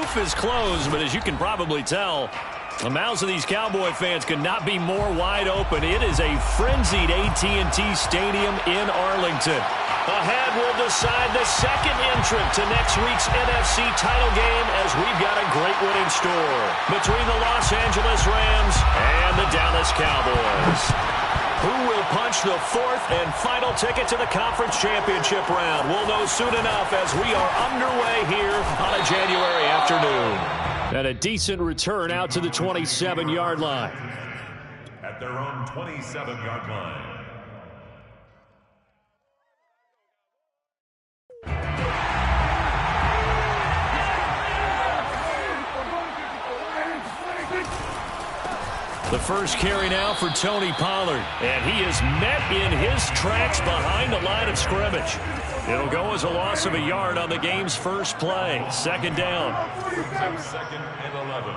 roof is closed, but as you can probably tell, the mouths of these Cowboy fans could not be more wide open. It is a frenzied AT&T Stadium in Arlington. Ahead will decide the second entrant to next week's NFC title game, as we've got a great one in store between the Los Angeles Rams and the Dallas Cowboys. Who will punch the fourth and final ticket to the conference championship round? We'll know soon enough as we are underway here on a January afternoon. And a decent return out to the 27-yard line. At their own 27-yard line. The first carry now for Tony Pollard, and he is met in his tracks behind the line of scrimmage. It'll go as a loss of a yard on the game's first play. Second down. Second and 11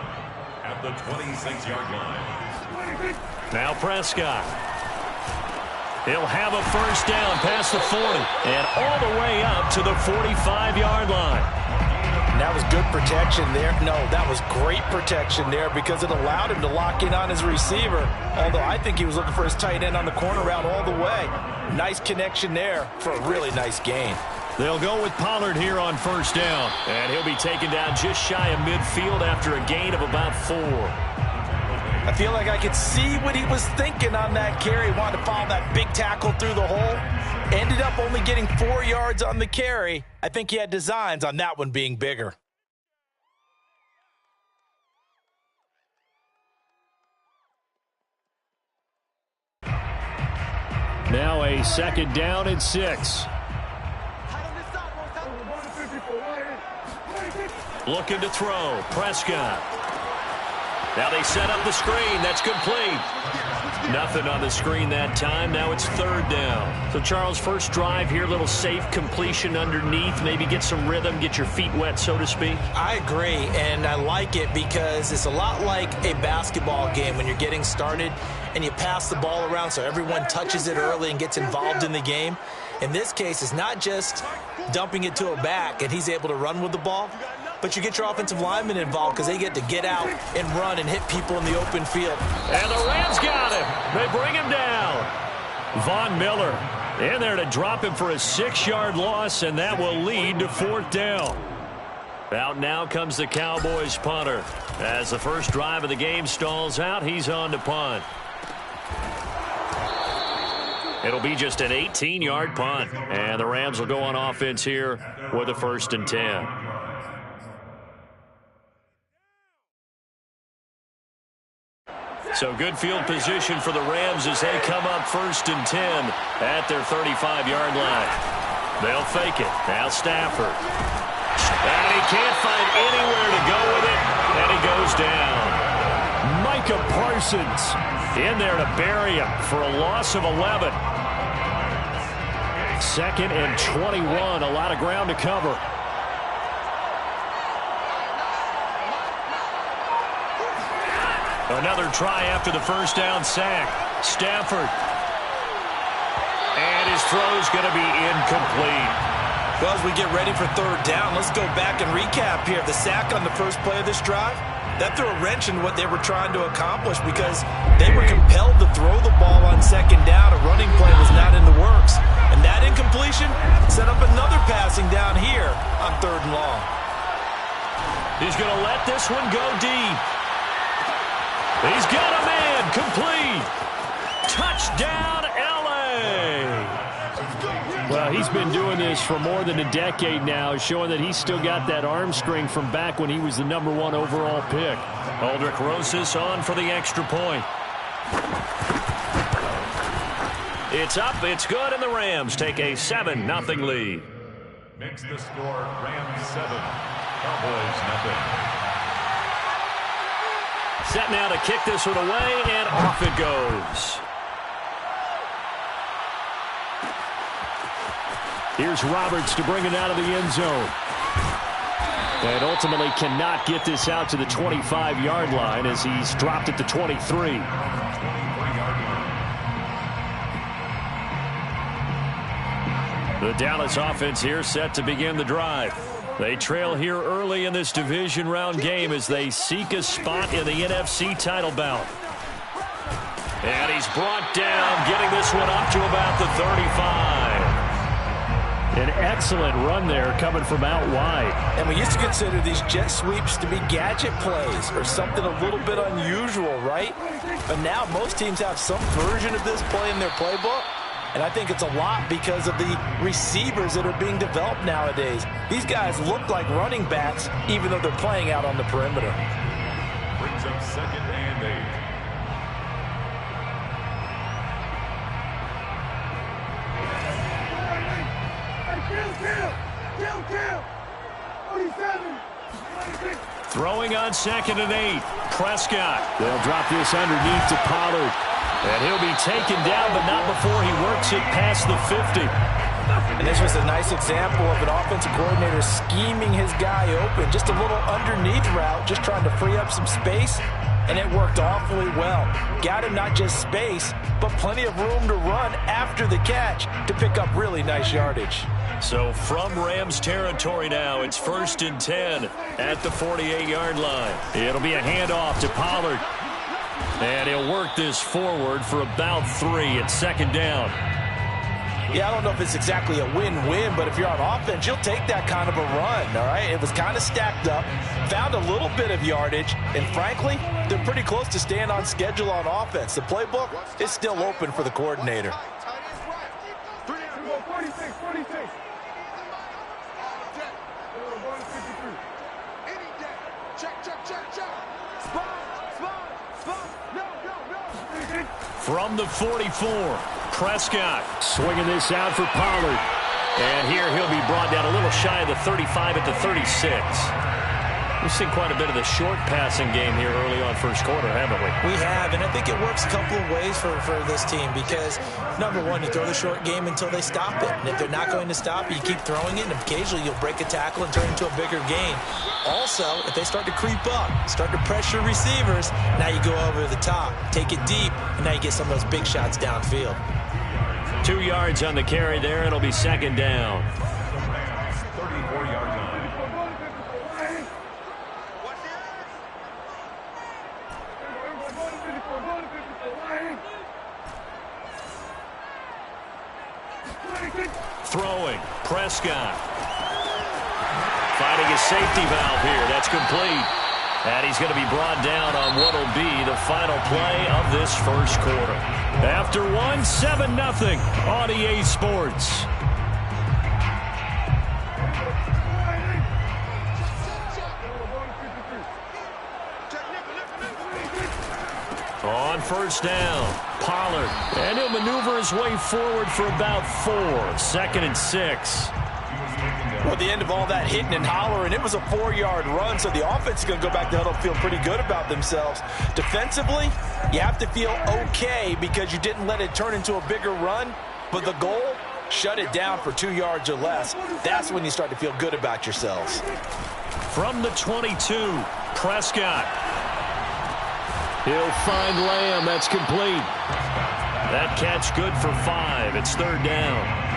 at the 26-yard line. Now Prescott. He'll have a first down past the 40 and all the way up to the 45-yard line. That was good protection there. No, that was great protection there because it allowed him to lock in on his receiver. Although I think he was looking for his tight end on the corner route all the way. Nice connection there for a really nice gain. They'll go with Pollard here on first down. And he'll be taken down just shy of midfield after a gain of about 4. I feel like I could see what he was thinking on that carry. He wanted to follow that big tackle through the hole. Ended up only getting 4 yards on the carry. I think he had designs on that one being bigger. Now a second down and 6. Looking to throw. Prescott. Now they set up the screen. That's complete. Nothing on the screen that time. Now it's third down. So, Charles, first drive here, little safe completion underneath. Maybe get some rhythm, get your feet wet, so to speak. I agree, and I like it because it's a lot like a basketball game when you're getting started and you pass the ball around so everyone touches it early and gets involved in the game. In this case, it's not just dumping it to a back and he's able to run with the ball, but you get your offensive linemen involved because they get to get out and run and hit people in the open field. And the Rams got him. They bring him down. Von Miller in there to drop him for a 6-yard loss, and that will lead to fourth down. Out now comes the Cowboys punter. As the first drive of the game stalls out, he's on to punt. It'll be just an 18-yard punt, and the Rams will go on offense here with a 1st and 10. So good field position for the Rams as they come up 1st and 10 at their 35-yard line. They'll fake it. Now Stafford. And he can't find anywhere to go with it, and he goes down. Micah Parsons in there to bury him for a loss of 11. 2nd and 21. A lot of ground to cover. Another try after the first down sack. Stafford. And his throw's going to be incomplete. Well, as we get ready for third down, let's go back and recap here. The sack on the first play of this drive, that threw a wrench in what they were trying to accomplish because they were compelled to throw the ball on second down. A running play was not in the works. And that incompletion set up another passing down here on 3rd and long. He's going to let this one go deep. He's got a man. Complete. Touchdown, L.A. Well, he's been doing this for more than a decade now, showing that he's still got that arm strength from back when he was the #1 overall pick. Aldrich Rosas on for the extra point. It's up, it's good, and the Rams take a 7-0 lead. Makes the score Rams 7, Cowboys 0. Set now to kick this one away, and off it goes. Here's Roberts to bring it out of the end zone. And ultimately cannot get this out to the 25-yard line as he's dropped at the 23. The Dallas offense here set to begin the drive. They trail here early in this division round game as they seek a spot in the NFC title bout. And he's brought down, getting this one up to about the 35. An excellent run there coming from out wide. And we used to consider these jet sweeps to be gadget plays or something a little bit unusual, right? But now most teams have some version of this play in their playbook. And I think it's a lot because of the receivers that are being developed nowadays. These guys look like running backs even though they're playing out on the perimeter. Brings up 2nd and 8. Throwing on 2nd and 8. Prescott. They'll drop this underneath to Pollard. And he'll be taken down, but not before he works it past the 50. And this was a nice example of an offensive coordinator scheming his guy open. Just a little underneath route, just trying to free up some space. And it worked awfully well. Got him not just space, but plenty of room to run after the catch to pick up really nice yardage. So from Rams territory now, it's 1st and 10 at the 48-yard line. It'll be a handoff to Pollard. And he'll work this forward for about 3 at 2nd down. Yeah, I don't know if it's exactly a win-win, but if you're on offense, you'll take that kind of a run, all right? It was kind of stacked up, found a little bit of yardage, and frankly, they're pretty close to staying on schedule on offense. The playbook is still open for the coordinator. From the 44, Prescott swinging this out for Pollard. And here he'll be brought down a little shy of the 35 at the 36. We've seen quite a bit of the short passing game here early on first quarter, haven't we? We have, and I think it works a couple of ways for this team because, number one, you throw the short game until they stop it. And if they're not going to stop it, you keep throwing it, and occasionally you'll break a tackle and turn it into a bigger gain. Also, if they start to creep up, start to pressure receivers, now you go over the top, take it deep, and now you get some of those big shots downfield. 2 yards on the carry there. It'll be 2nd down. 34-yard line. Throwing, Prescott. Finding a safety valve here. That's complete. And he's going to be brought down on what will be the final play of this first quarter. After one, 7-0 on EA Sports. On 1st down, Pollard. And he'll maneuver his way forward for about 4. 2nd and 6. Well, at the end of all that hitting and hollering, it was a 4-yard run, so the offense is going to go back to huddle and feel pretty good about themselves. Defensively, you have to feel okay because you didn't let it turn into a bigger run, but the goal, shut it down for 2 yards or less. That's when you start to feel good about yourselves. From the 22, Prescott. He'll find Lamb. That's complete. That catch good for 5. It's 3rd down.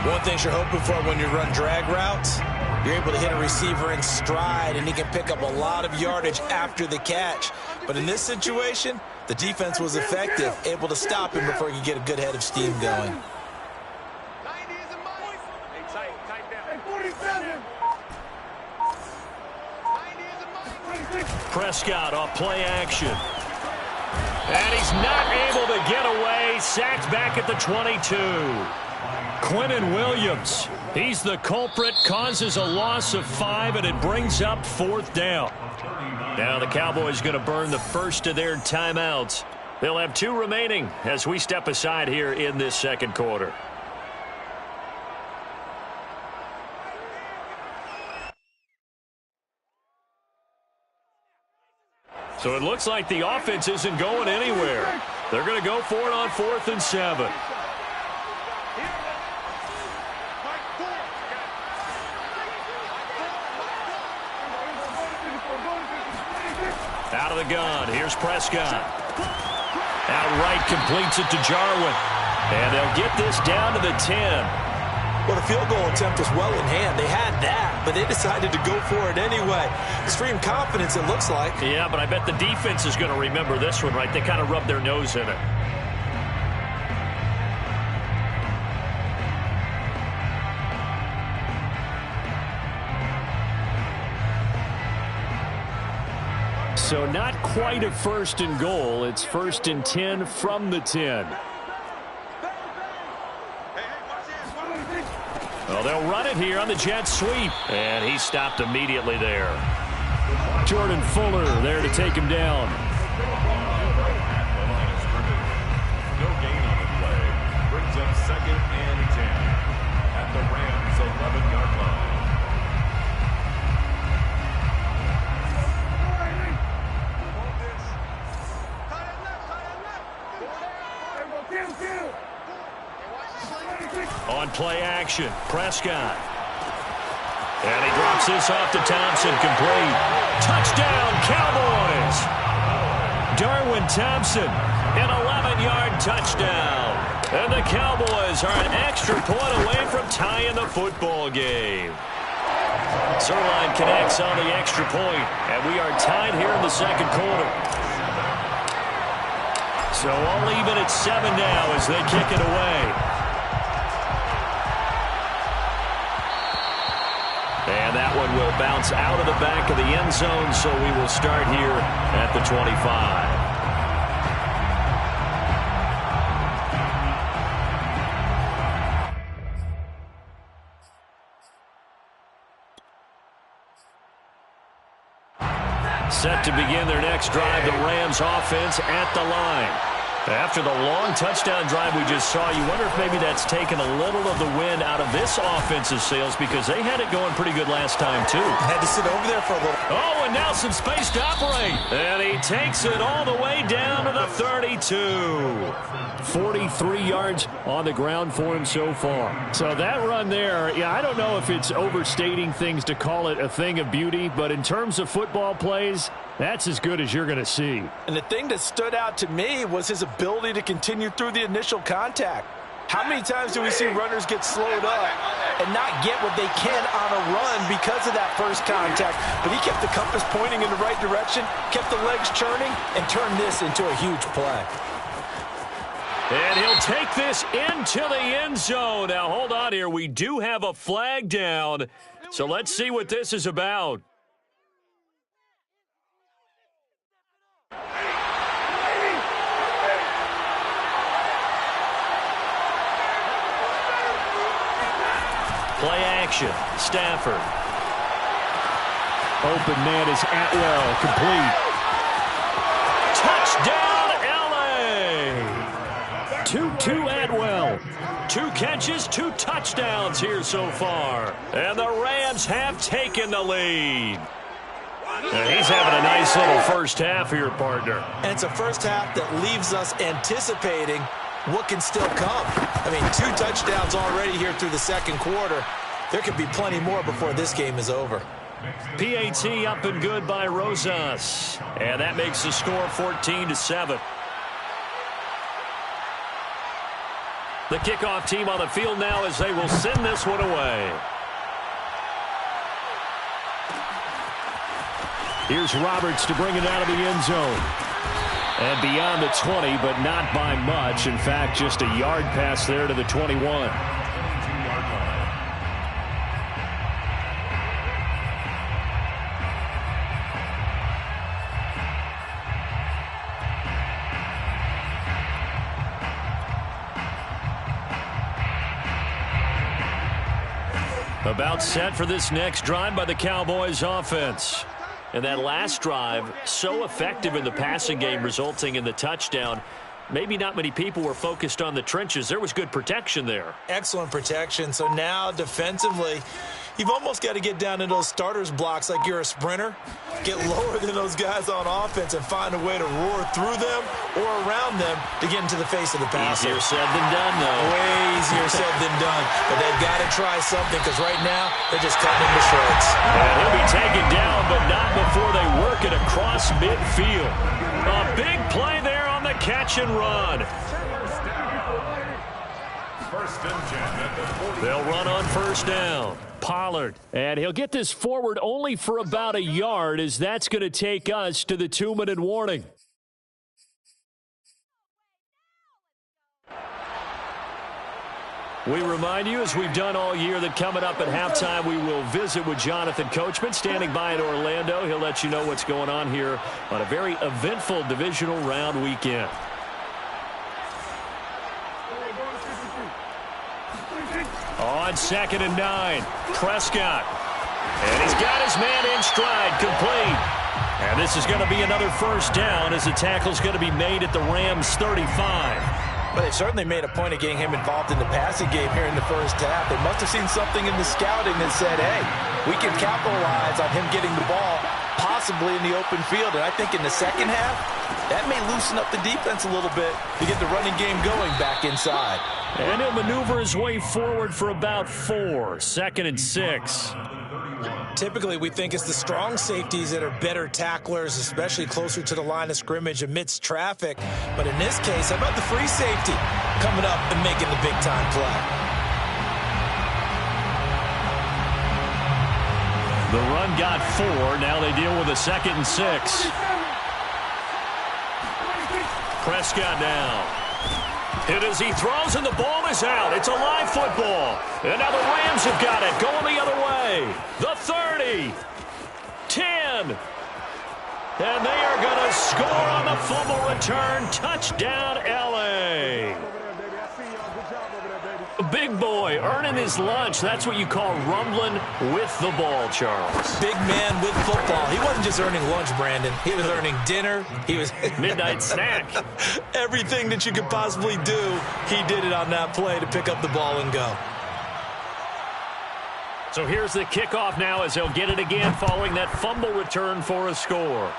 One thing you're hoping for when you run drag routes, you're able to hit a receiver in stride, and he can pick up a lot of yardage after the catch. But in this situation, the defense was effective, able to stop him before he could get a good head of steam going. Prescott off play action. And he's not able to get away. Sacked back at the 22. Quinnen Williams, he's the culprit, causes a loss of 5, and it brings up 4th down. Now the Cowboys going to burn the first of their timeouts. They'll have 2 remaining as we step aside here in this second quarter. So it looks like the offense isn't going anywhere. They're going to go for it on 4th and 7. Out of the gun, here's Prescott. Outright completes it to Jarwin. And they'll get this down to the 10. Well, the field goal attempt was well in hand. They had that, but they decided to go for it anyway. Extreme confidence, it looks like. Yeah, but I bet the defense is going to remember this one, right? They kind of rubbed their nose in it. So not quite a 1st and goal. It's 1st and 10 from the 10. Well, they'll run it here on the jet sweep. And he stopped immediately there. Jordan Fuller there to take him down. No gain on the play. Brings up 2nd and 10 at the Rams' 11-yard line. On play action, Prescott. And he drops this off to Thompson, complete. Touchdown, Cowboys! Darwin Thompson, an 11-yard touchdown. And the Cowboys are an extra point away from tying the football game. Zerline connects on the extra point, and we are tied here in the 2nd quarter. So all even at 7 now as they kick it away. And that one will bounce out of the back of the end zone, so we will start here at the 25. Set to begin their next drive, the Rams offense at the line. After the long touchdown drive we just saw, you wonder if maybe that's taken a little of the wind out of this offense's sails, because they had it going pretty good last time, too. Had to sit over there for a little. Oh, and now some space to operate. And he takes it all the way down to the 32. 43 yards on the ground for him so far. So that run there, yeah, I don't know if it's overstating things to call it a thing of beauty, but in terms of football plays, that's as good as you're going to see. And the thing that stood out to me was his ability to continue through the initial contact. How many times do we see runners get slowed up and not get what they can on a run because of that first contact? But he kept the compass pointing in the right direction, kept the legs churning, and turned this into a huge play. And he'll take this into the end zone. Now, hold on here. We do have a flag down, so let's see what this is about. Play action, Stafford. Open man is Atwell, complete. Touchdown, LA! 2-2 Atwell. 2 catches, 2 touchdowns here so far. And the Rams have taken the lead. And he's having a nice little first half here, partner. And it's a first half that leaves us anticipating what can still come. I mean, 2 touchdowns already here through the 2nd quarter. There could be plenty more before this game is over. PAT up and good by Rosas. And that makes the score 14-7. The kickoff team on the field now as they will send this one away. Here's Roberts to bring it out of the end zone. And beyond the 20, but not by much. In fact, just a yard pass there to the 21. About set for this next drive by the Cowboys offense. And that last drive, so effective in the passing game, resulting in the touchdown. Maybe not many people were focused on the trenches. There was good protection there. Excellent protection. So now defensively, you've almost got to get down in those starters blocks like you're a sprinter. Get lower than those guys on offense and find a way to roar through them or around them to get into the face of the passer. Easier said than done, though. Way easier said than done. But they've got to try something, because right now they're just cutting him to shreds. And he'll be taken down, but not before they work it across midfield. A big play there on the catch and run. First and 10 at the 40. They'll run on first down. Pollard. And he'll get this forward only for about a yard, as that's going to take us to the 2-minute warning. We remind you, as we've done all year, that coming up at halftime, we will visit with Jonathan Coachman, standing by in Orlando. He'll let you know what's going on here on a very eventful divisional round weekend. On 2nd and 9, Prescott. And he's got his man in stride, complete. And this is going to be another first down, as the tackle's going to be made at the Rams' 35. But they certainly made a point of getting him involved in the passing game here in the first half. They must have seen something in the scouting that said, hey, we can capitalize on him getting the ball, possibly in the open field. And I think in the second half, that may loosen up the defense a little bit to get the running game going back inside. And he'll maneuver his way forward for about 4. 2nd and 6. Typically, we think it's the strong safeties that are better tacklers, especially closer to the line of scrimmage amidst traffic. But in this case, how about the free safety coming up and making the big-time play? The run got 4. Now they deal with a 2nd and 6. Prescott now. Hit as he throws, and the ball is out. It's a live football. And now the Rams have got it, going the other way. The 30. 10. And they are going to score on the fumble return. Touchdown, L.A. Big boy earning his lunch. That's what you call rumbling with the ball, Charles. Big man with football. He wasn't just earning lunch, Brandon. He was earning dinner. He was midnight snack. Everything that you could possibly do, he did it on that play to pick up the ball and go. So here's the kickoff now, as they'll get it again following that fumble return for a score.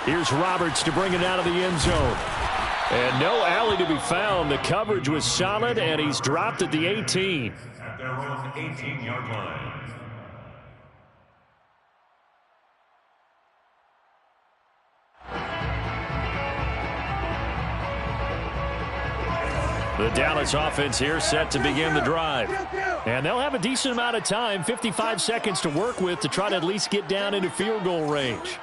Here's Roberts to bring it out of the end zone. And no alley to be found. The coverage was solid, and he's dropped at the 18. At their own 18-yard line. The Dallas offense here set to begin the drive. And they'll have a decent amount of time, 55 seconds to work with, to try to at least get down into field goal range.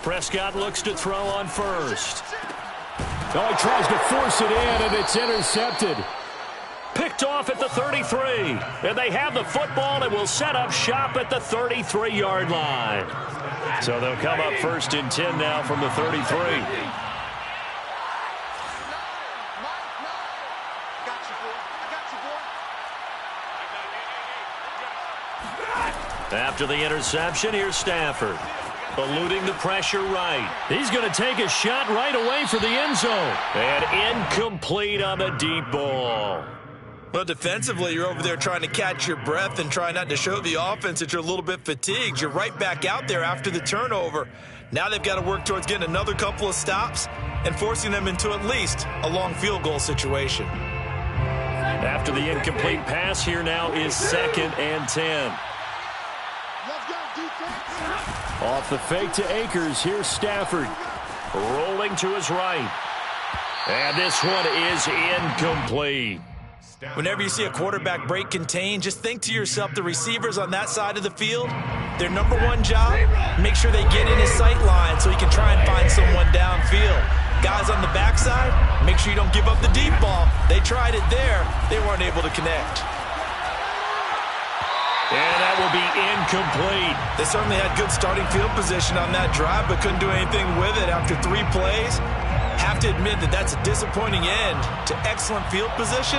Prescott looks to throw on first. Oh, he tries to force it in, and it's intercepted. Picked off at the 33. And they have the football and will set up shop at the 33-yard line. So they'll come up 1st and 10 now from the 33. After the interception, here's Stafford. Eluding the pressure right. He's going to take a shot right away for the end zone. And incomplete on the deep ball. Well, defensively, you're over there trying to catch your breath and try not to show the offense that you're a little bit fatigued. You're right back out there after the turnover. Now they've got to work towards getting another couple of stops and forcing them into at least a long field goal situation. After the incomplete pass, here now is 2nd and 10. Off the fake to Akers, here's Stafford. Rolling to his right. And this one is incomplete. Whenever you see a quarterback break contain, just think to yourself, the receivers on that side of the field, their number one job, make sure they get in his sight line so he can try and find someone downfield. Guys on the backside, make sure you don't give up the deep ball. They tried it there. They weren't able to connect. And that will be incomplete. They certainly had good starting field position on that drive, but couldn't do anything with it after 3 plays. Have to admit that that's a disappointing end to excellent field position.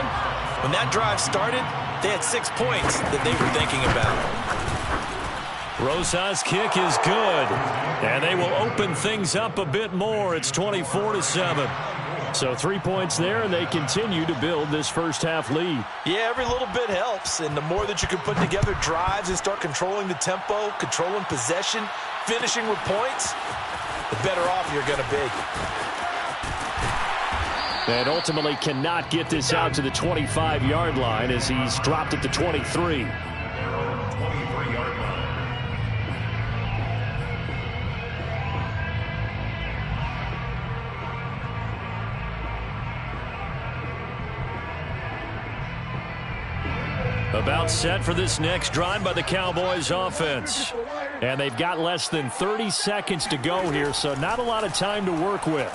When that drive started, they had 6 points that they were thinking about. Rosa's kick is good, and they will open things up a bit more. It's 24-7. So 3 points there, and they continue to build this first half lead. Yeah, every little bit helps, and the more that you can put together drives and start controlling the tempo, controlling possession, finishing with points, the better off you're going to be. And ultimately cannot get this out to the 25-yard line as he's dropped at the 23. Their own 23-yard line. 2 Timeout set for this next drive by the Cowboys offense. And they've got less than 30 seconds to go here, so not a lot of time to work with.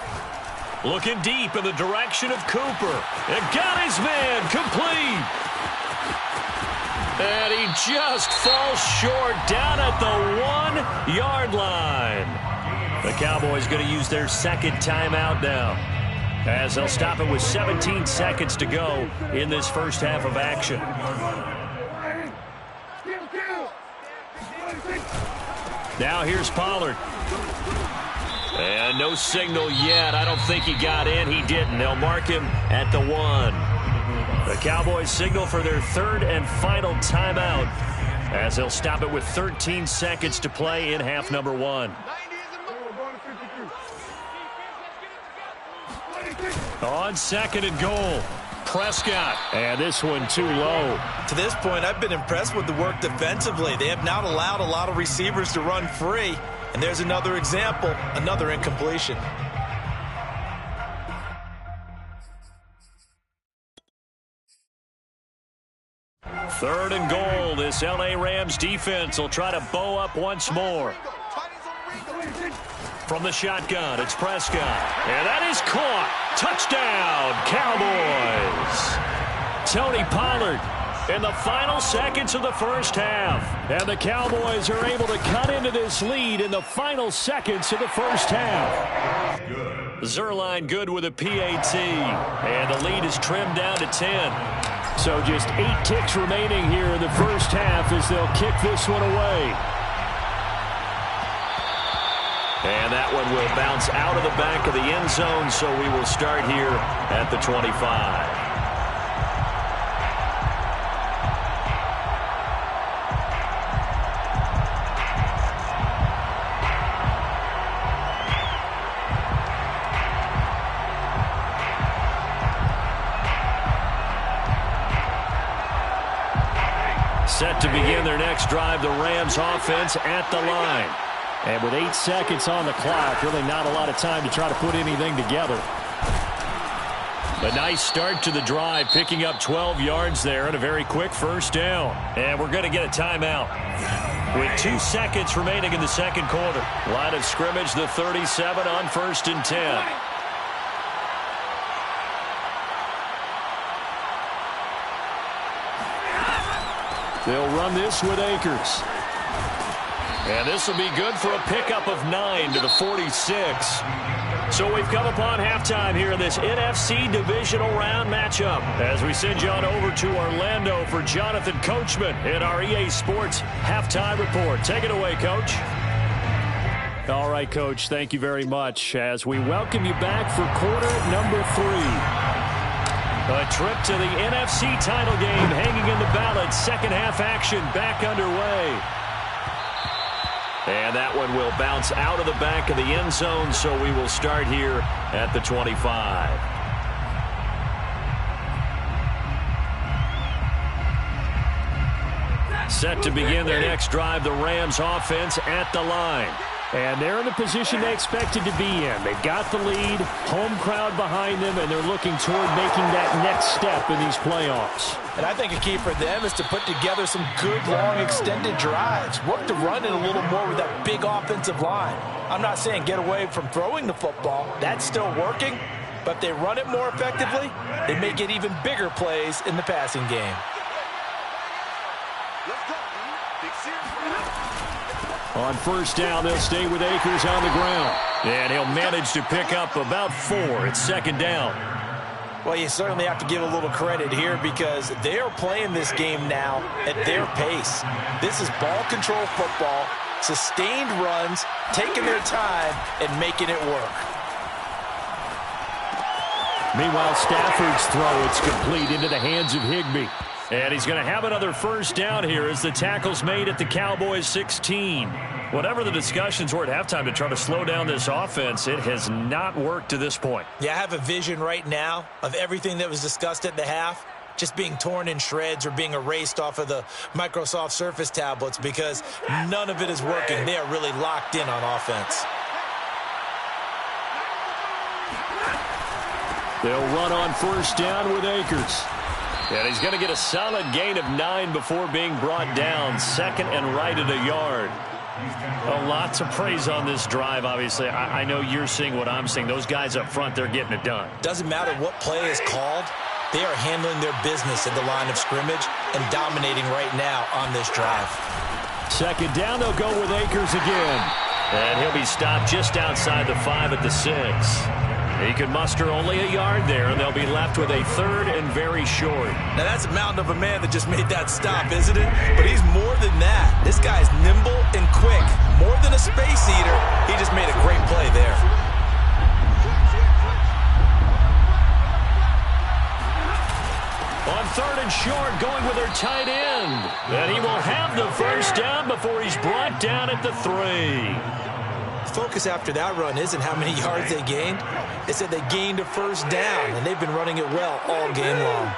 Looking deep in the direction of Cooper. And got his man complete. And he just falls short down at the 1-yard line. The Cowboys going to use their second timeout now, as they'll stop it with 17 seconds to go in this first half of action. Now here's Pollard. And no signal yet. I don't think he got in. He didn't. They'll mark him at the 1. The Cowboys signal for their third and final timeout, as they'll stop it with 13 seconds to play in half number 1. On second and goal, Prescott. And this one too low. To this point, I've been impressed with the work defensively. They have not allowed a lot of receivers to run free. And there's another example, another incompletion. Third and goal. This L.A. Rams defense will try to bow up once more. From the shotgun, it's Prescott. And that is caught. Touchdown, Cowboys. Tony Pollard in the final seconds of the first half. And the Cowboys are able to cut into this lead in the final seconds of the first half. Zerline good with a PAT. And the lead is trimmed down to 10. So just 8 ticks remaining here in the first half as they'll kick this one away. And that one will bounce out of the back of the end zone, so we will start here at the 25. Set to begin their next drive, the Rams offense at the line. And with 8 seconds on the clock, really not a lot of time to try to put anything together. A nice start to the drive, picking up 12 yards there and a very quick first down. And we're going to get a timeout with 2 seconds remaining in the second quarter. Line of scrimmage, the 37 on 1st and 10. They'll run this with Akers. And this will be good for a pickup of 9 to the 46. So we've come upon halftime here in this NFC Divisional Round matchup, as we send you on over to Orlando for Jonathan Coachman in our EA Sports Halftime Report. Take it away, Coach. All right, Coach, thank you very much as we welcome you back for quarter number 3. A trip to the NFC title game hanging in the balance. Second half action back underway. And that one will bounce out of the back of the end zone, so we will start here at the 25. Set to begin their next drive, the Rams offense at the line. And they're in the position they expected to be in. They've got the lead, home crowd behind them, and they're looking toward making that next step in these playoffs. And I think a key for them is to put together some good, long, extended drives. Work to run it a little more with that big offensive line. I'm not saying get away from throwing the football. That's still working. But if they run it more effectively, they may get even bigger plays in the passing game. On first down, they'll stay with Akers on the ground. And he'll manage to pick up about 4. It's second down. Well, you certainly have to give a little credit here because they're playing this game now at their pace. This is ball control football, sustained runs, taking their time, and making it work. Meanwhile, Stafford's throw, it's complete into the hands of Higbee. And he's going to have another first down here as the tackle's made at the Cowboys 16. Whatever the discussions were at halftime to try to slow down this offense, it has not worked to this point. Yeah, I have a vision right now of everything that was discussed at the half just being torn in shreds or being erased off of the Microsoft Surface tablets because none of it is working. They are really locked in on offense. They'll run on first down with Akers. And he's going to get a solid gain of 9 before being brought down. Second and right at a yard. A lot to praise on this drive, obviously. I know you're seeing what I'm seeing. Those guys up front, they're getting it done. Doesn't matter what play is called. They are handling their business at the line of scrimmage and dominating right now on this drive. Second down, they'll go with Akers again. And he'll be stopped just outside the 5 at the 6. He could muster only a yard there, and they'll be left with a third and very short. Now, that's a mountain of a man that just made that stop, isn't it? But he's more than that. This guy's nimble and quick. More than a space eater, he just made a great play there. On third and short, going with their tight end. And he will have the first down before he's brought down at the 3. Focus after that run isn't how many yards they gained. It said they gained a first down, and they've been running it well all game long.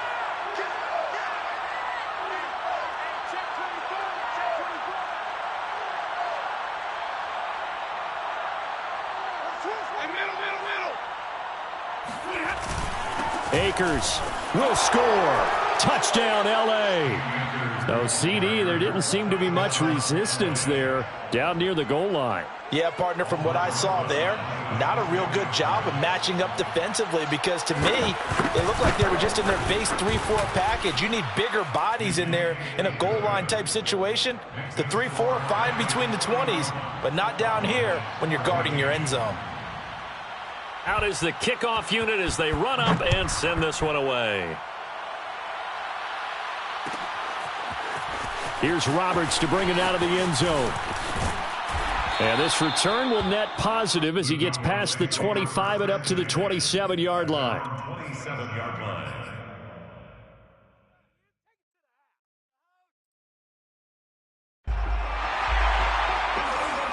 Akers will score. Touchdown, L.A. So, CD, there didn't seem to be much resistance there down near the goal line. Yeah, partner, from what I saw there, not a real good job of matching up defensively because, to me, it looked like they were just in their base 3-4 package. You need bigger bodies in there in a goal line type situation. The 3-4, fine between the 20s, but not down here when you're guarding your end zone. Out is the kickoff unit as they run up and send this one away. Here's Roberts to bring it out of the end zone. And this return will net positive as he gets past the 25 and up to the 27-yard line. 27-yard line.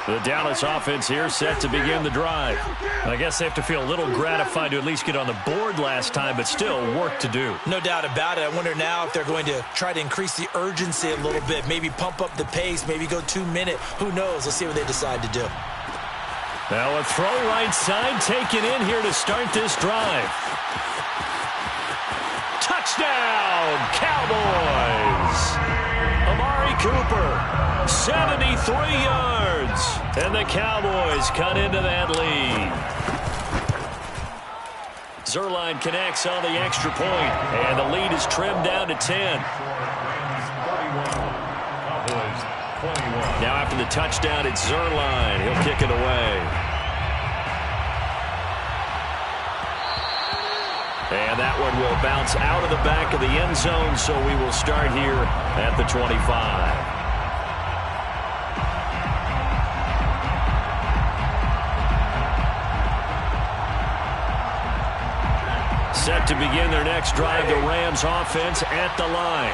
The Dallas offense here set to begin the drive. I guess they have to feel a little gratified to at least get on the board last time, but still work to do. No doubt about it. I wonder now if they're going to try to increase the urgency a little bit, maybe pump up the pace, maybe go 2-minute. Who knows? Let's see what they decide to do. Now a throw right side taken in here to start this drive. Touchdown, Cowboys! Amari Cooper. 73 yards, and the Cowboys cut into that lead. Zerline connects on the extra point, and the lead is trimmed down to 10. Now after the touchdown, it's Zerline. He'll kick it away. And that one will bounce out of the back of the end zone, so we will start here at the 25. Set to begin their next drive, the Rams offense at the line.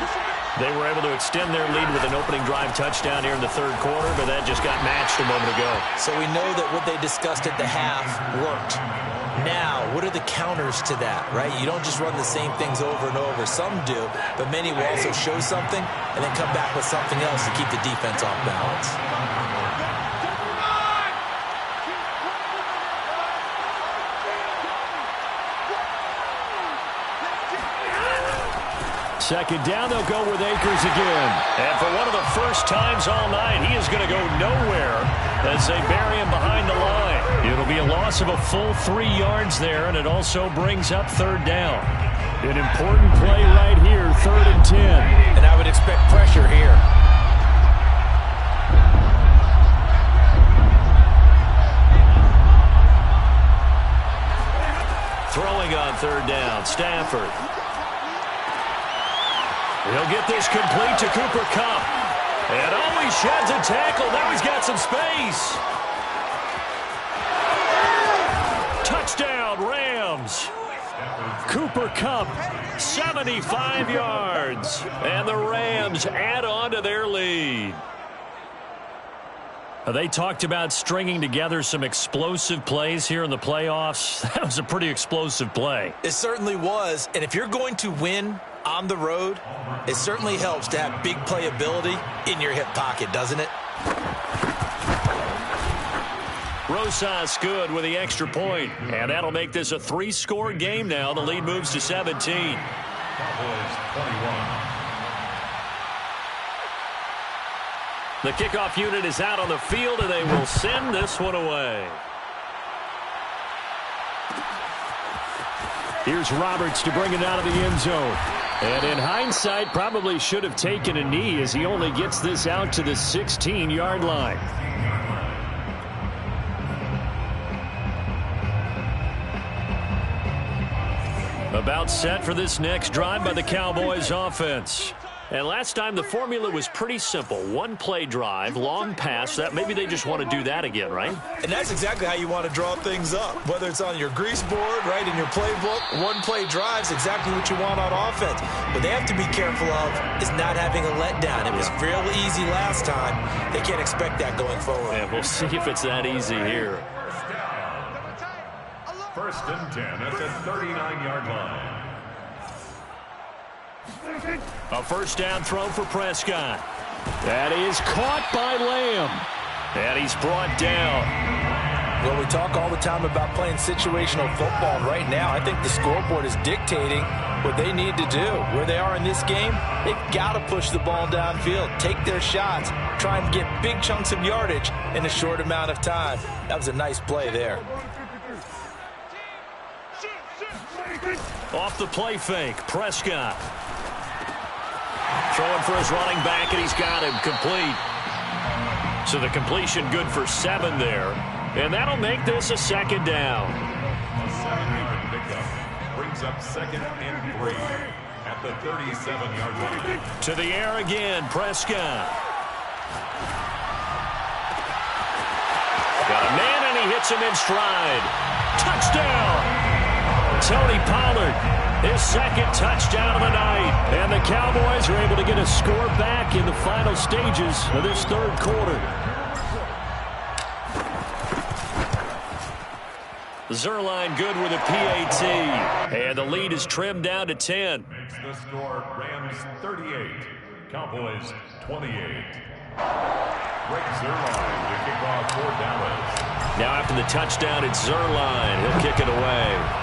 They were able to extend their lead with an opening drive touchdown here in the third quarter, but that just got matched a moment ago. So we know that what they discussed at the half worked. Now, what are the counters to that, right? You don't just run the same things over and over. Some do, but many will also show something and then come back with something else to keep the defense off balance. Second down, they'll go with Akers again. And for one of the first times all night, he is going to go nowhere as they bury him behind the line. It'll be a loss of a full 3 yards there, and it also brings up third down. An important play right here, 3rd and 10. And I would expect pressure here. Throwing on third down, Stafford. He'll get this complete to Cooper Kupp. And he sheds a tackle. Now he's got some space. Touchdown, Rams. Cooper Kupp, 75 yards. And the Rams add on to their lead. They talked about stringing together some explosive plays here in the playoffs. That was a pretty explosive play. It certainly was. And if you're going to win on the road, it certainly helps to have big playability in your hip pocket, doesn't it? Rosas good with the extra point, and that'll make this a 3-score game now. The lead moves to 17. Cowboys 21. The kickoff unit is out on the field, and they will send this one away. Here's Roberts to bring it out of the end zone. And in hindsight, probably should have taken a knee as he only gets this out to the 16-yard line. About set for this next drive by the Cowboys offense. And last time the formula was pretty simple. One play drive, long pass. That maybe they just want to do that again, right? And that's exactly how you want to draw things up. Whether it's on your grease board, right, in your playbook, one play drive is exactly what you want on offense. What they have to be careful of is not having a letdown. It was real easy last time. They can't expect that going forward. Yeah, we'll see if it's that easy here. First and 10 at the 39-yard line. A first down throw for Prescott. That is caught by Lamb. And he's brought down. Well, we talk all the time about playing situational football. And right now, I think the scoreboard is dictating what they need to do. Where they are in this game, they've got to push the ball downfield, take their shots, try and get big chunks of yardage in a short amount of time. That was a nice play there. Off the play fake, Prescott. Throwing for his running back, and he's got him complete. So the completion good for 7 there. And that'll make this a second down. A 7-yard pickup brings up second and 3 at the 37-yard line. To the air again, Prescott. Got a man, and he hits him in stride. Touchdown! Tony Pollard, his second touchdown of the night. And the Cowboys are able to get a score back in the final stages of this third quarter. Zerline good with a PAT. And the lead is trimmed down to 10. Makes the score Rams 38, Cowboys 28. Greg Zerline to kick off for Dallas. Now after the touchdown, it's Zerline. He'll kick it away.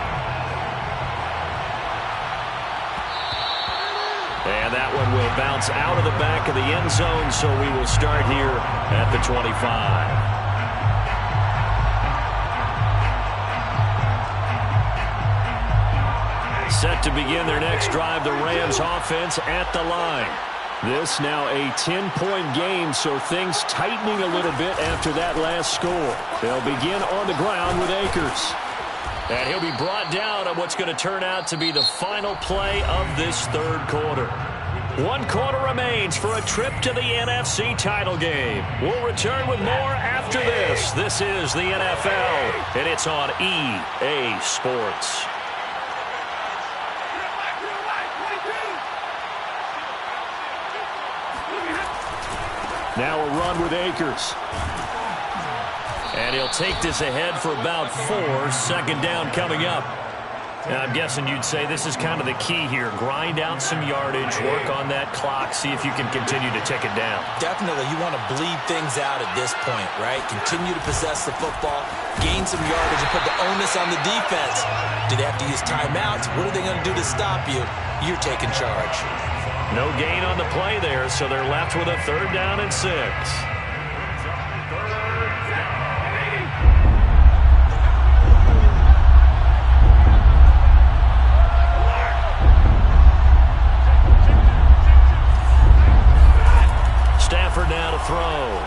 And that one will bounce out of the back of the end zone, so we will start here at the 25. Set to begin their next drive, the Rams offense at the line. This now a 10-point game, so things tightening a little bit after that last score. They'll begin on the ground with Akers. And he'll be brought down on what's going to turn out to be the final play of this third quarter. 1 quarter remains for a trip to the NFC title game. We'll return with more after this. This is the NFL, and it's on EA Sports. Now a run with Akers. And he'll take this ahead for about 4. Second down coming up. And I'm guessing you'd say this is kind of the key here. Grind out some yardage, work on that clock, see if you can continue to tick it down. Definitely, you want to bleed things out at this point, right? Continue to possess the football, gain some yardage, and put the onus on the defense. Do they have to use timeouts? What are they going to do to stop you? You're taking charge. No gain on the play there, so they're left with a 3rd down and 6. Stafford now to throw.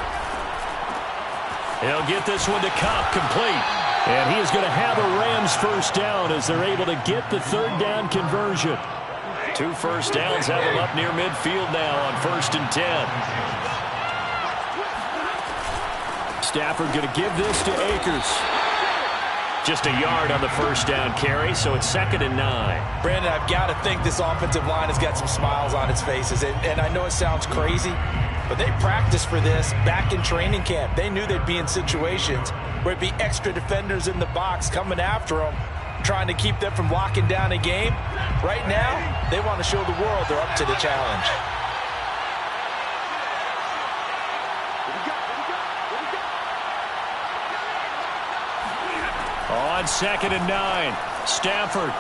He'll get this one to Cup, complete. And he is going to have a Rams first down as they're able to get the 3rd down conversion. 2 first downs have him up near midfield now on 1st and 10. Stafford going to give this to Akers. Just a yard on the first down carry, so it's 2nd and 9. Brandon, I've got to think this offensive line has got some smiles on its faces. And I know it sounds crazy, but they practiced for this back in training camp. They knew they'd be in situations where it'd be extra defenders in the box coming after them, trying to keep them from locking down a game. Right now, they want to show the world they're up to the challenge. On 2nd and 9, Stafford.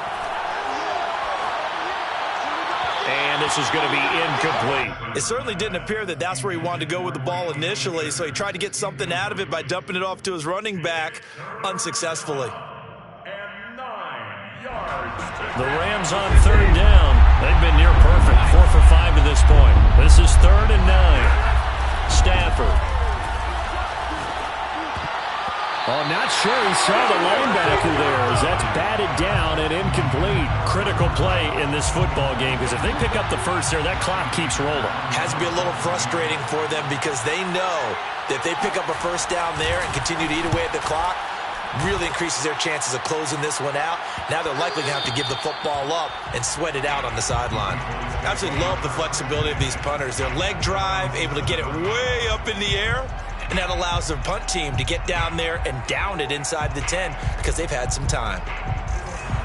this is going to be incomplete. It certainly didn't appear that that's where he wanted to go with the ball initially, so he tried to get something out of it by dumping it off to his running back unsuccessfully. And 9 yards. The Rams on third down. They've been near perfect, 4 for 5 to this point. This is 3rd and 9. Stafford. Oh, not sure he saw the linebacker there as that's batted down and incomplete. Critical play in this football game because if they pick up the first there, that clock keeps rolling. Has to be a little frustrating for them because they know that if they pick up a first down there and continue to eat away at the clock, really increases their chances of closing this one out. Now they're likely going to have to give the football up and sweat it out on the sideline. I absolutely love the flexibility of these punters. Their leg drive, able to get it way up in the air. And that allows their punt team to get down there and down it inside the 10 because they've had some time.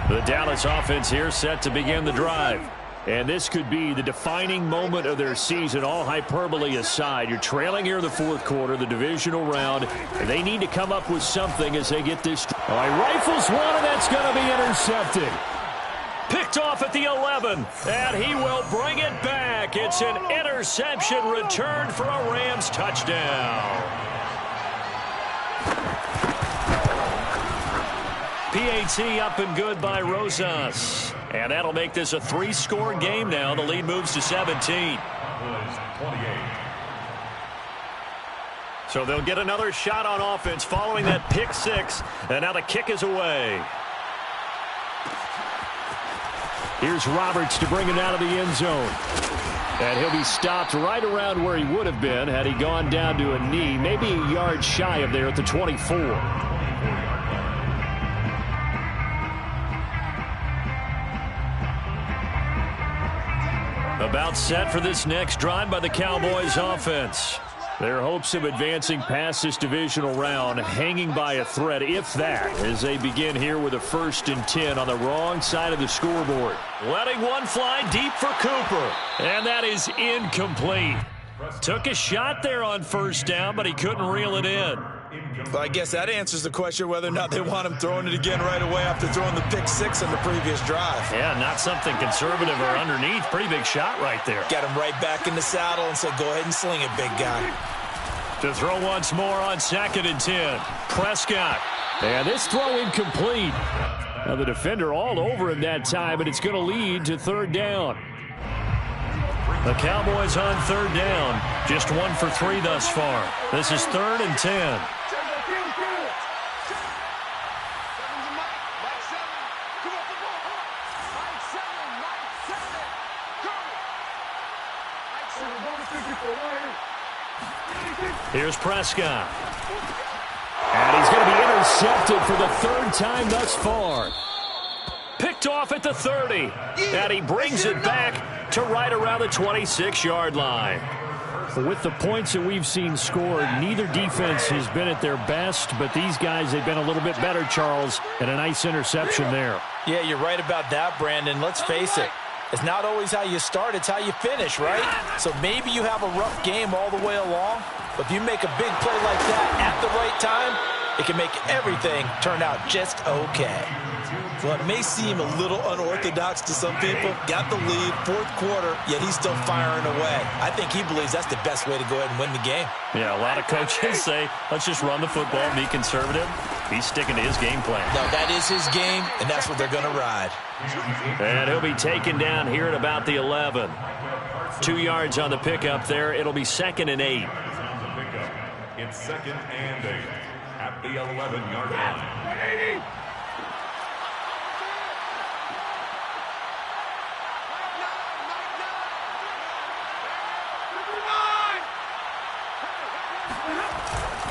The Dallas offense here set to begin the drive. And this could be the defining moment of their season, all hyperbole aside. You're trailing here in the fourth quarter, the divisional round, and they need to come up with something as they get this. All right, rifles one, and that's going to be intercepted. Picked off at the 11, and he will bring it back. It's an interception returned for a Rams touchdown. PAT up and good by Rosas. And that'll make this a 3-score game now. The lead moves to 17. So they'll get another shot on offense following that pick 6, and now the kick is away. Here's Roberts to bring it out of the end zone. And he'll be stopped right around where he would have been had he gone down to a knee, maybe a yard shy of there at the 24. About set for this next drive by the Cowboys offense. Their hopes of advancing past this divisional round hanging by a thread, if that, as they begin here with a 1st and 10 on the wrong side of the scoreboard. Letting one fly deep for Cooper, and that is incomplete. Took a shot there on 1st down, but he couldn't reel it in. But I guess that answers the question whether or not they want him throwing it again right away after throwing the pick 6 on the previous drive. Yeah, not something conservative or underneath. Pretty big shot right there. Got him right back in the saddle and said, go ahead and sling it, big guy. To throw once more on 2nd and 10. Prescott. And this throw incomplete. Now the defender all over him that time, and it's going to lead to 3rd down. The Cowboys on 3rd down. Just 1 for 3 thus far. This is 3rd and 10. Here's Prescott. And he's going to be intercepted for the 3rd time thus far. Picked off at the 30. And he brings it back to right around the 26-yard line. With the points that we've seen scored, neither defense has been at their best, but these guys, they've been a little bit better, Charles, and a nice interception there. Yeah, you're right about that, Brandon. Let's face it. It's not always how you start, it's how you finish, right? So maybe you have a rough game all the way along, but if you make a big play like that at the right time, it can make everything turn out just okay. Well, it may seem a little unorthodox to some people. Got the lead, 4th quarter, yet he's still firing away. I think he believes that's the best way to go ahead and win the game. Yeah, a lot of coaches say, let's just run the football, be conservative. He's sticking to his game plan. No, that is his game, and that's what they're going to ride. And he'll be taken down here at about the 11. 2 yards on the pickup there. It'll be 2nd and 8. It's 2nd and 8 at the 11-yard line.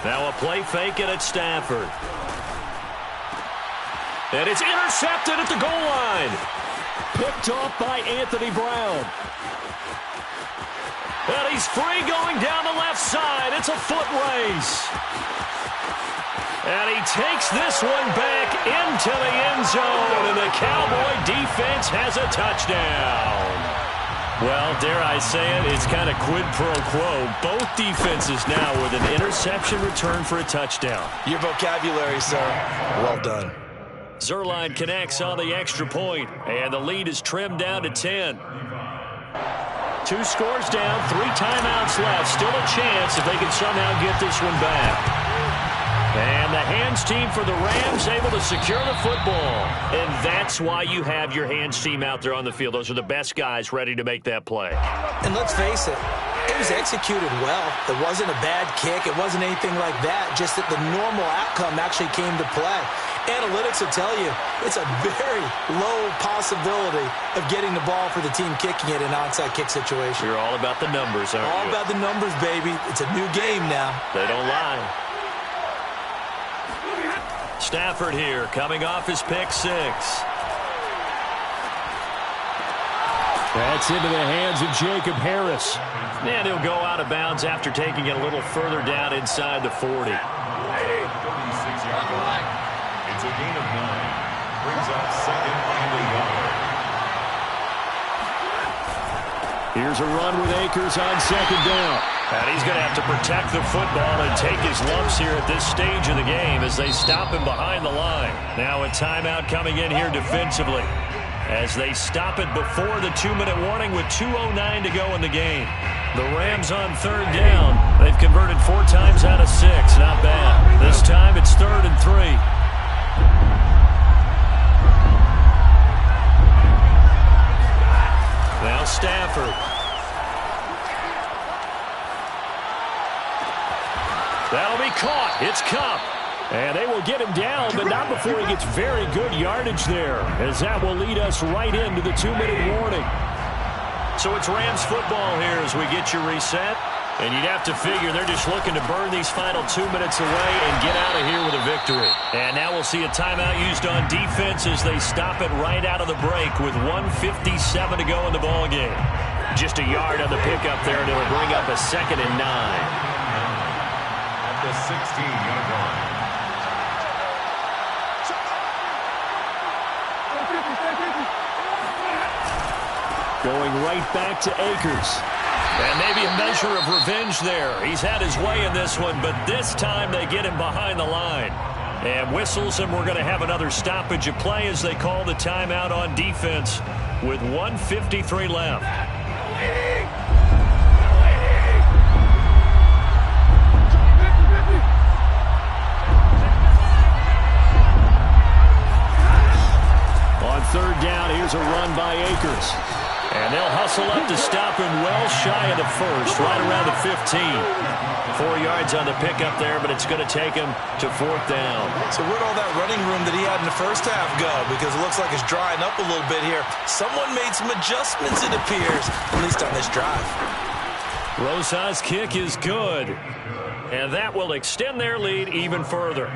Now a play fake it at Stafford. And it's intercepted at the goal line. Picked off by Anthony Brown. And he's free going down the left side. It's a foot race. And he takes this one back into the end zone. And the Cowboy defense has a touchdown. Well, dare I say it, it's kind of quid pro quo. Both defenses now with an interception return for a touchdown. Your vocabulary, sir. Well done. Zuerlein connects on the extra point, and the lead is trimmed down to 10. 2 scores down, 3 timeouts left. Still a chance if they can somehow get this one back. And the hands team for the Rams able to secure the football. And that's why you have your hands team out there on the field. Those are the best guys ready to make that play. And let's face it, it was executed well. It wasn't a bad kick. It wasn't anything like that. Just that the normal outcome actually came to play. Analytics will tell you it's a very low possibility of getting the ball for the team kicking it in an onside kick situation. You're all about the numbers, aren't you? All about the numbers, baby. It's a new game now. They don't lie. Stafford here, coming off his pick 6. That's into the hands of Jacob Harris. And he'll go out of bounds after taking it a little further down inside the 40. 36-yard line. It's a gain of 9. Brings up second and a yard. Here's a run with Akers on second down. And he's going to have to protect the football and take his lumps here at this stage of the game as they stop him behind the line. Now a timeout coming in here defensively as they stop it before the 2-minute warning with 2:09 to go in the game. The Rams on third down. They've converted 4 times out of 6. Not bad. This time it's 3rd and 3. Now Stafford. That'll be caught. It's Cup. And they will get him down, but not before he gets very good yardage there, as that will lead us right into the 2-minute warning. So it's Rams football here as we get you reset. And you'd have to figure they're just looking to burn these final 2 minutes away and get out of here with a victory. And now we'll see a timeout used on defense as they stop it right out of the break with 1:57 to go in the ballgame. Just a yard on the pickup there, and it'll bring up a 2nd and 9. At the 16-yard line. Going right back to Akers. And maybe a measure of revenge there. He's had his way in this one, but this time they get him behind the line. And whistles, and we're going to have another stoppage of play as they call the timeout on defense with 1:53 left. On third down, here's a run by Akers. And they'll hustle up to stop him well shy of the first, right around the 15. 4 yards on the pickup there, but it's going to take him to 4th down. So where'd all that running room that he had in the first half go? Because it looks like it's drying up a little bit here. Someone made some adjustments, it appears, at least on this drive. Rosa's kick is good. And that will extend their lead even further.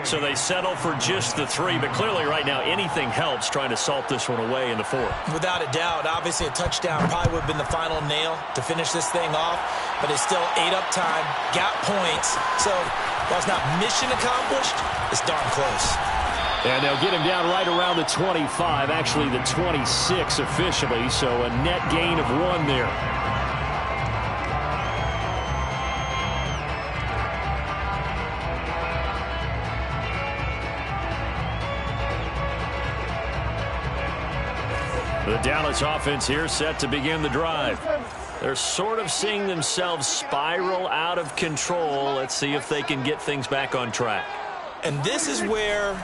So they settle for just the 3, but clearly right now anything helps trying to salt this one away in the 4th. Without a doubt, obviously a touchdown probably would have been the final nail to finish this thing off, but it's still ate up time, got points, so while it's not mission accomplished, it's darn close. And they'll get him down right around the 25, actually the 26 officially, so a net gain of 1 there. The Dallas offense here set to begin the drive. They're sort of seeing themselves spiral out of control. Let's see if they can get things back on track. And this is where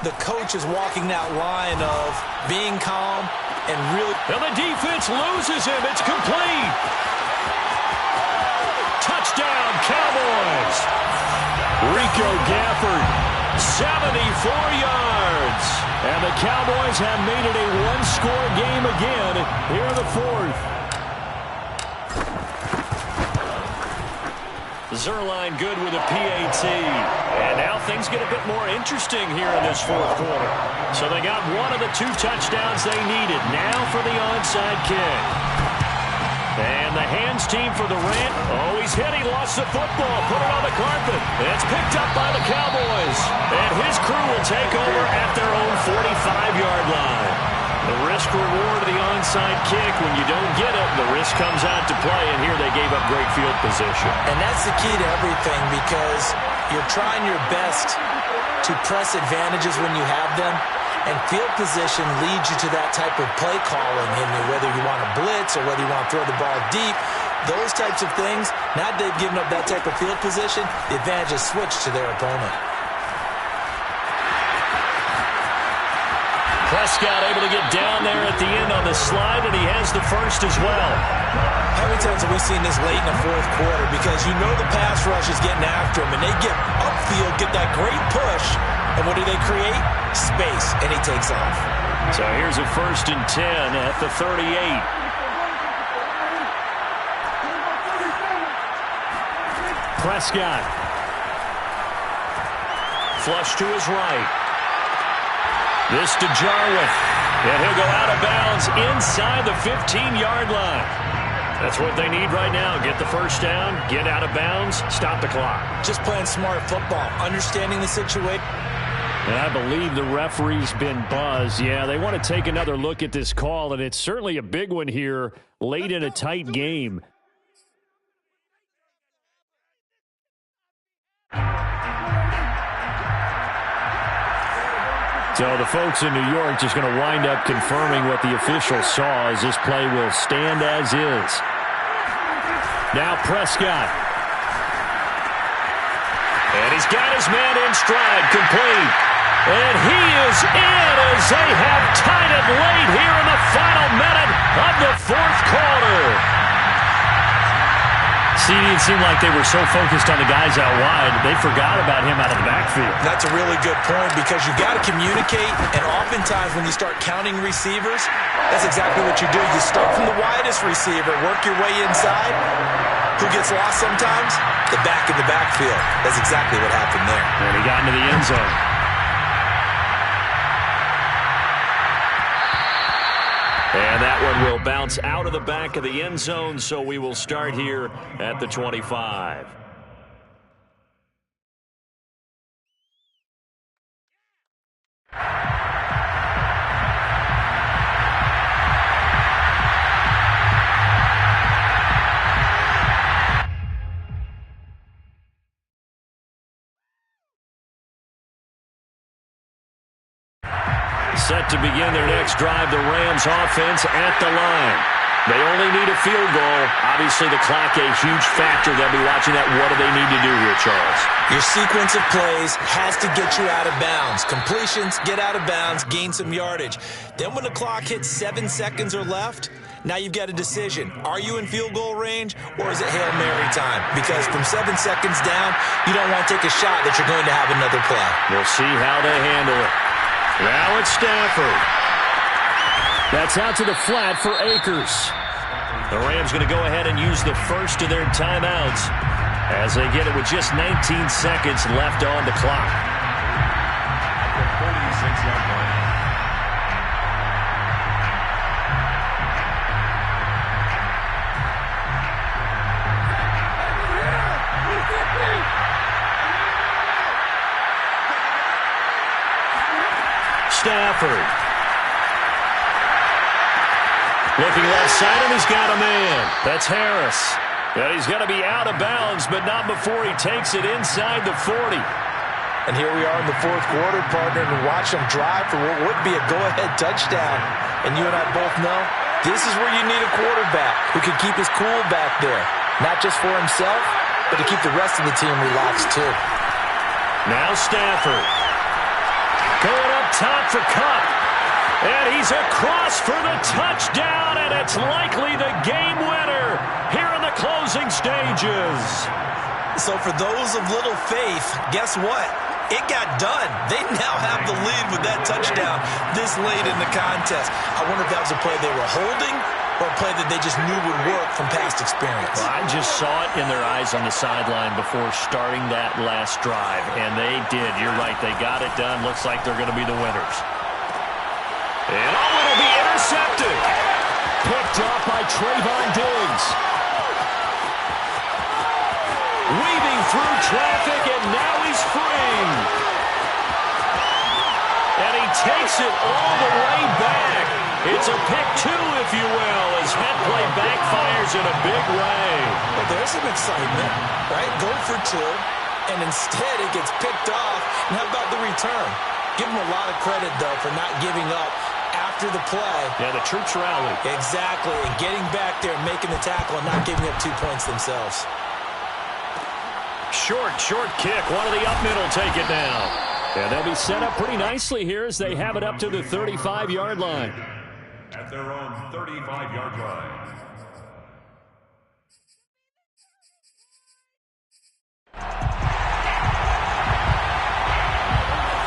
the coach is walking that line of being calm and really... And the defense loses him. It's complete. Touchdown, Cowboys. Rico Gafford, 74 yards. And the Cowboys have made it a one-score game again here in the 4th. Zerline good with a PAT. And now things get a bit more interesting here in this 4th quarter. So they got one of the 2 touchdowns they needed. Now for the onside kick. And the hands team for the Rams. Oh, he's hit. He lost the football. Put it on the carpet. It's picked up by the Cowboys. And his crew will take over at their own 45-yard line. The risk reward of the onside kick. When you don't get it, the risk comes out to play. And here they gave up great field position. And that's the key to everything, because you're trying your best to press advantages when you have them. And field position leads you to that type of play calling, and whether you want to blitz or whether you want to throw the ball deep, those types of things. Now they've given up that type of field position, the advantage is switched to their opponent. Prescott able to get down there at the end on the slide, and he has the first as well. How many times have we seen this late in the fourth quarter? Because you know the pass rush is getting after him, and they get upfield, get that great push, and what do they create? Space, and he takes off. So here's a 1st and 10 at the 38. Prescott. Flush to his right. This to Jarwin. And he'll go out of bounds inside the 15-yard line. That's what they need right now. Get the first down, get out of bounds, stop the clock. Just playing smart football, understanding the situation. And I believe the referee's been buzzed. Yeah, they want to take another look at this call, and it's certainly a big one here late in a tight game. So the folks in New York just going to wind up confirming what the official saw, as this play will stand as is. Now Prescott. And he's got his man in stride, complete. And he is in as they have tied it late here in the final minute of the fourth quarter. See, it seemed like they were so focused on the guys out wide, they forgot about him out of the backfield. That's a really good point, because you've got to communicate, and oftentimes when you start counting receivers, that's exactly what you do. You start from the widest receiver, work your way inside. Who gets lost sometimes? The back in the backfield. That's exactly what happened there. And he got into the end zone. And that one will bounce out of the back of the end zone, so we will start here at the 25. Set to begin their next drive, the Rams offense at the line. They only need a field goal. Obviously, the clock a huge factor. They'll be watching that. What do they need to do here, Charles? Your sequence of plays has to get you out of bounds. Completions, get out of bounds, gain some yardage. Then when the clock hits 7 seconds or left, now you've got a decision. Are you in field goal range, or is it Hail Mary time? Because from 7 seconds down, you don't want to take a shot that you're going to have another play. We'll see how they handle it. Now it's Stafford. That's out to the flat for Akers. The Rams going to go ahead and use the first of their timeouts as they get it with just 19 seconds left on the clock. 46-yard line. Stafford. Looking left side, and he's got a man. That's Harris. And he's going to be out of bounds, but not before he takes it inside the 40. And here we are in the fourth quarter, partner, and watch them drive for what would be a go-ahead touchdown. And you and I both know this is where you need a quarterback who can keep his cool back there. Not just for himself, but to keep the rest of the team relaxed too. Now Stafford. Going up top for Kupp. And he's across for the touchdown, and it's likely the game winner here in the closing stages. So for those of little faith, guess what? It got done. They now have the lead with that touchdown this late in the contest. I wonder if that was a play they were holding or a play that they just knew would work from past experience. Well, I just saw it in their eyes on the sideline before starting that last drive, and they did. You're right. They got it done. Looks like they're going to be the winners. And it'll be intercepted. Picked off by Trayvon Diggs. Weaving through traffic, and now he's free. And he takes it all the way back. It's a pick two, if you will, as head play backfires in a big way. Well, there's some excitement, right? Go for two, and instead it gets picked off. And how about the return? Give them a lot of credit, though, for not giving up after the play. Yeah, the troops rallied. Exactly, and getting back there and making the tackle and not giving up 2 points themselves. Short kick. One of the up middle take it down. And they'll be set up pretty nicely here as they have it up to the 35-yard line. At their own 35-yard line.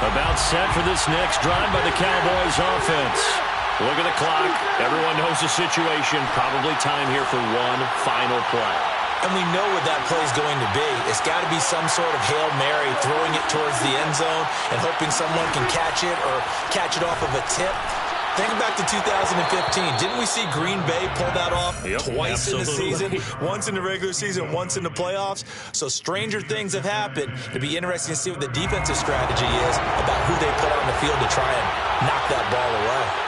About set for this next drive by the Cowboys offense. Look at the clock. Everyone knows the situation. Probably time here for one final play. And we know what that play is going to be. It's got to be some sort of Hail Mary, throwing it towards the end zone and hoping someone can catch it or catch it off of a tip. Think back to 2015. Didn't we see Green Bay pull that off twice in the season? Once in the regular season, once in the playoffs. So stranger things have happened. It'd be interesting to see what the defensive strategy is about who they put on the field to try and knock that ball away.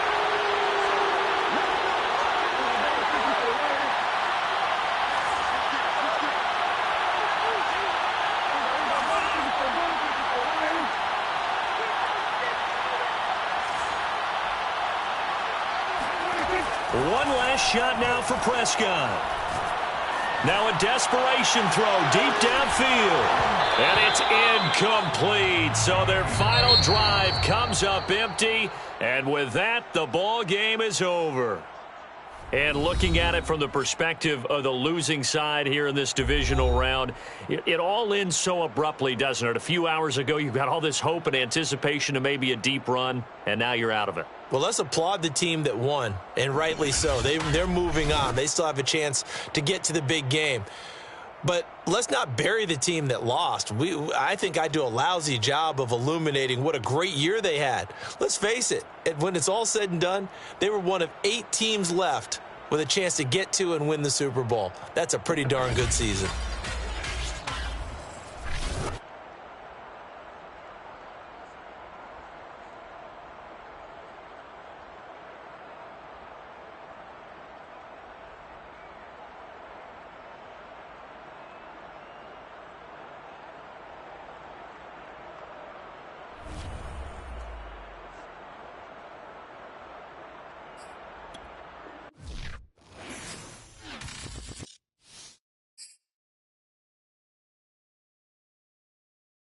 One last shot now for Prescott. Now a desperation throw deep downfield. And it's incomplete. So their final drive comes up empty. And with that, the ball game is over. And looking at it from the perspective of the losing side here in this divisional round, it all ends so abruptly, doesn't it? A few hours ago, you got all this hope and anticipation of maybe a deep run, and now you're out of it. Well, let's applaud the team that won, and rightly so. They're moving on. They still have a chance to get to the big game. But let's not bury the team that lost. I think I do a lousy job of illuminating what a great year they had. Let's face it, when it's all said and done, they were one of 8 teams left with a chance to get to and win the Super Bowl. That's a pretty darn good season.